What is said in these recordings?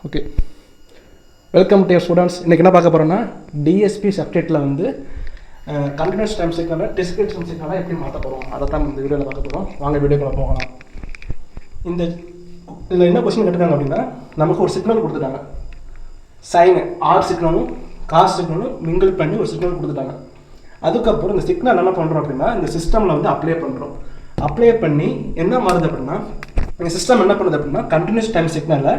Okay, welcome to students. இன்றைக்கி என்ன பார்க்க போகிறோன்னா டிஎஸ்பி சப்ஜெக்டில் வந்து கண்டினியூஸ் டைம் சிக்னலை டிஸ்கிரீட் டைம் சிக்னலாக எப்படி மாற்ற போகிறோம் அதை தான் இந்த வீடியோவில் பார்க்க போகிறோம். வாங்க வீடியோக்குள்ள போகலாம். இதில் என்ன கொஸ்டின் கேட்டுருக்காங்க அப்படின்னா, நமக்கு ஒரு சிக்னல் கொடுத்துட்டாங்க. சைனு ஆர் சிக்னலும் காஸ் சிக்னலும் மிங்கிள் பண்ணி ஒரு சிக்னல் கொடுத்துட்டாங்க. அதுக்கப்புறம் இந்த சிக்னல் என்ன பண்ணுறோம் அப்படின்னா, இந்த சிஸ்டமில் வந்து அப்ளை பண்ணுறோம். அப்ளை பண்ணி என்ன மாறுது அப்படின்னா, இந்த சிஸ்டம் என்ன பண்ணுது அப்படின்னா, கண்டினியூஸ் டைம் சிக்னலை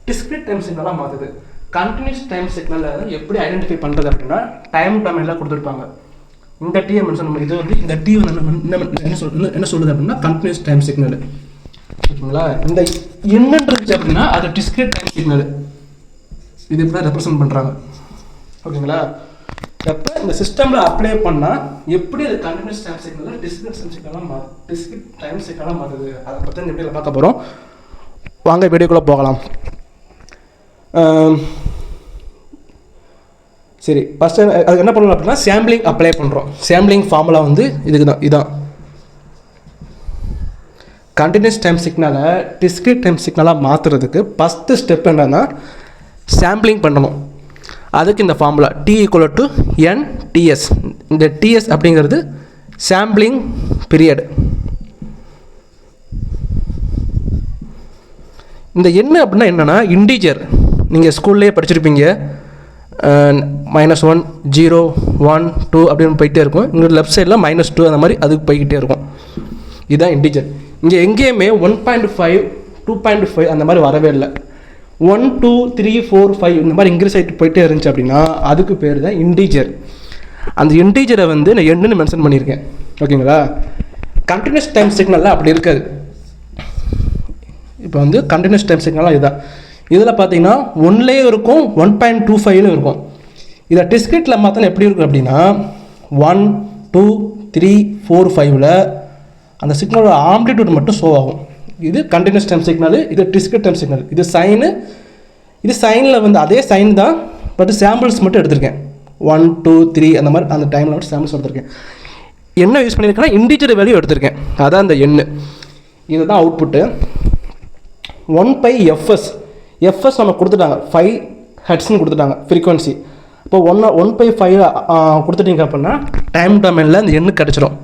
டிஸ்கிரீட் டைம் சிக்னலாக மாற்றுது. கண்டினியூஸ் டைம் சிக்னலை எப்படி ஐடென்டிஃபை பண்ணுறது அப்படின்னா, டைம் டொமைனில் கொடுத்துருப்பாங்க. இந்த டீயை மென்ஷன் பண்ணி, இது வந்து இந்த டீ என்ன சொல்லுது அப்படின்னா கண்டினியூஸ் டைம் சிக்னல். ஓகேங்களா? இந்த என்னன்றது அப்படின்னா அது டிஸ்கிரீட் டைம் சிக்னல். இது இப்படி தான் ரெப்ரசன்ட் பண்ணுறாங்க. ஓகேங்களா? எப்போ இந்த சிஸ்டமில் அப்ளை பண்ணால் எப்படி அது கண்டினியூஸ் டைம் சிக்னலாக டிஸ்கிரீட் டைம் சிக்னலாக மாறுது, அதை பற்றி இந்த வீடியோவில் பார்க்க போகிறோம். வாங்க வீடியோக்குள்ளே போகலாம். சரி, ஃபஸ்ட்டு அதுக்கு என்ன பண்ணலாம் அப்படின்னா, சாம்பிளிங் அப்ளை பண்ணுறோம். சாம்பிளிங் ஃபார்முலா வந்து இதுக்கு தான். இதான் கண்டினியூஸ் டைம் சிக்னலை டிஸ்கிரீட் டைம் சிக்னலாக மாற்றுறதுக்கு ஃபஸ்ட்டு ஸ்டெப் என்னென்னா சாம்பிளிங் பண்ணணும். அதுக்கு இந்த ஃபார்முலா T = NTS. இந்த TS அப்படிங்கிறது சாம்பிளிங் பீரியட். இந்த என்ன அப்படின்னா என்னென்னா இன்டீஜர். நீங்கள் ஸ்கூல்லேயே படிச்சிருப்பீங்க. -1 0 1 2 அப்படின்னு போயிட்டே இருக்கும். இங்கே லெஃப்ட் சைடில் -2 அந்த மாதிரி அதுக்கு போய்கிட்டே இருக்கும். இதுதான் இன்டீஜர். இங்கே எங்கேயுமே 1.5 2.5 அந்த மாதிரி வரவே இல்லை. 1 2 3 4 5 இந்த மாதிரி இன்க்ரீஸ் ஆகிட்டு போயிட்டே இருந்துச்சு அப்படின்னா அதுக்கு பேர் தான் இன்டீஜர். அந்த இன்டீஜரை வந்து நான் என்னன்னு மென்ஷன் பண்ணியிருக்கேன். ஓகேங்களா? கண்டினியூஸ் டைம் சிக்னலில் அப்படி இருக்காது. இப்போ வந்து கண்டினியூஸ் டைம் சிக்னலாக இதுதான். இதில் பார்த்தீங்கன்னா 1லேயும் இருக்கும் 1.25லும் இருக்கும். இதை டிஸ்கிரீட்டில் மாற்றினா எப்படி இருக்கும் அப்படின்னா 1 2 3 4 5ல் அந்த சிக்னலோட ஆம்ப்ளிடியூட் மட்டும் ஷோ ஆகும். இது கண்டினியூஸ் டைம் சிக்னல், இது டிஸ்கிரீட் டைம் சிக்னல். இது சைனு, இது சைனில் வந்து அதே சைன் தான், பட் சாம்பிள்ஸ் மட்டும் எடுத்திருக்கேன். 1 2 3 அந்த மாதிரி அந்த டைமில் மட்டும் சாம்பிள்ஸ் எடுத்திருக்கேன். என்ன யூஸ் பண்ணியிருக்கேன்னா இன்டீஜர் வேல்யூ எடுத்திருக்கேன். அதான் அந்த எண்ணு. இதுதான் அவுட்புட்டு. 1/fs. எஃப்எஸ் நம்ம கொடுத்துட்டாங்க, 5 ஹெர்ட்ஸ்னு கொடுத்துட்டாங்க ஃப்ரீக்வன்சி. இப்போ 1/5 கொடுத்துட்டீங்க அப்படின்னா டைம் டொமைனில் இந்த எண்ணு கிடச்சிரும்.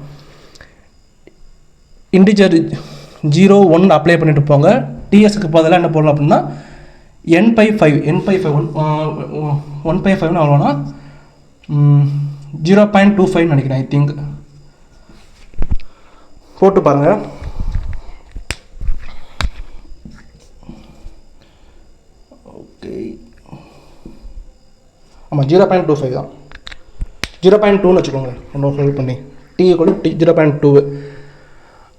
இன்டிஜர் 0 1 அப்ளை பண்ணிட்டு போங்க. டிஎஸ்க்கு பதிலாக என்ன போடலாம் அப்படின்னா n/5 1/5 அவ்வளோனா 0.25 நினைக்கிறேன். ஐ திங்க் போட்டு பாருங்கள். ஓகே, ஆமாம் 0.25 தான். 0.2ன்னு வச்சுக்கோங்க. இன்னொரு ஃபைல் பண்ணி T = 0.2.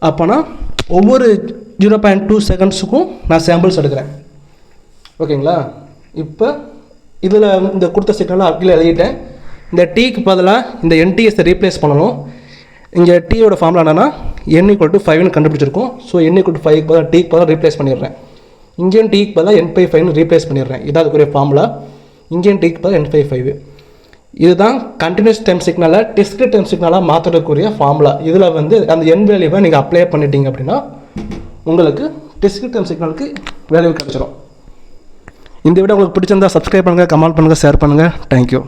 அப்போனா ஒவ்வொரு 0.2 செகண்ட்ஸுக்கும் நான் சாம்பிள்ஸ் எடுக்கிறேன். ஓகேங்களா? இப்போ இதில் இந்த கொடுத்த சிக்னலாக கீழே எழுதிட்டேன். இந்த டீக்கு பதிலாக இந்த NTSஐ ரீப்ளேஸ் பண்ணணும். இங்கே டீயோட ஃபார்முலா என்னென்னா n = 5ன்னு கண்டுபிடிச்சிருக்கோம். ஸோ n = 5க்கு பதிலாக டீக்கு பதிலாக ரீப்ளேஸ் பண்ணிடுறேன். இங்கேயும் டீக்கு பதிலாக n/5ன்னு ரீப்ளேஸ் பண்ணிடுறேன். இதான் அதுக்குரிய ஃபார்முலா. இங்கேயும் டீக்கு பதிலாக n/5. இதுதான் கண்டினியூஸ் டைம் சிக்னலை டிஸ்கிரீட் டைம் சிக்னலாக மாற்றுறதுக்குரிய ஃபார்முலா. இதில் வந்து அந்த n வேல்யூவை நீங்கள் அப்ளை பண்ணிட்டீங்க அப்படின்னா உங்களுக்கு டிஸ்கிரீட் டைம் சிக்னலுக்கு வேல்யூ கிடச்சிரும். இந்த வீடியோ உங்களுக்கு பிடிச்சிருந்தா சப்ஸ்கிரைப் பண்ணுங்கள், கமெண்ட் பண்ணுங்கள், ஷேர் பண்ணுங்கள். தேங்க்யூ.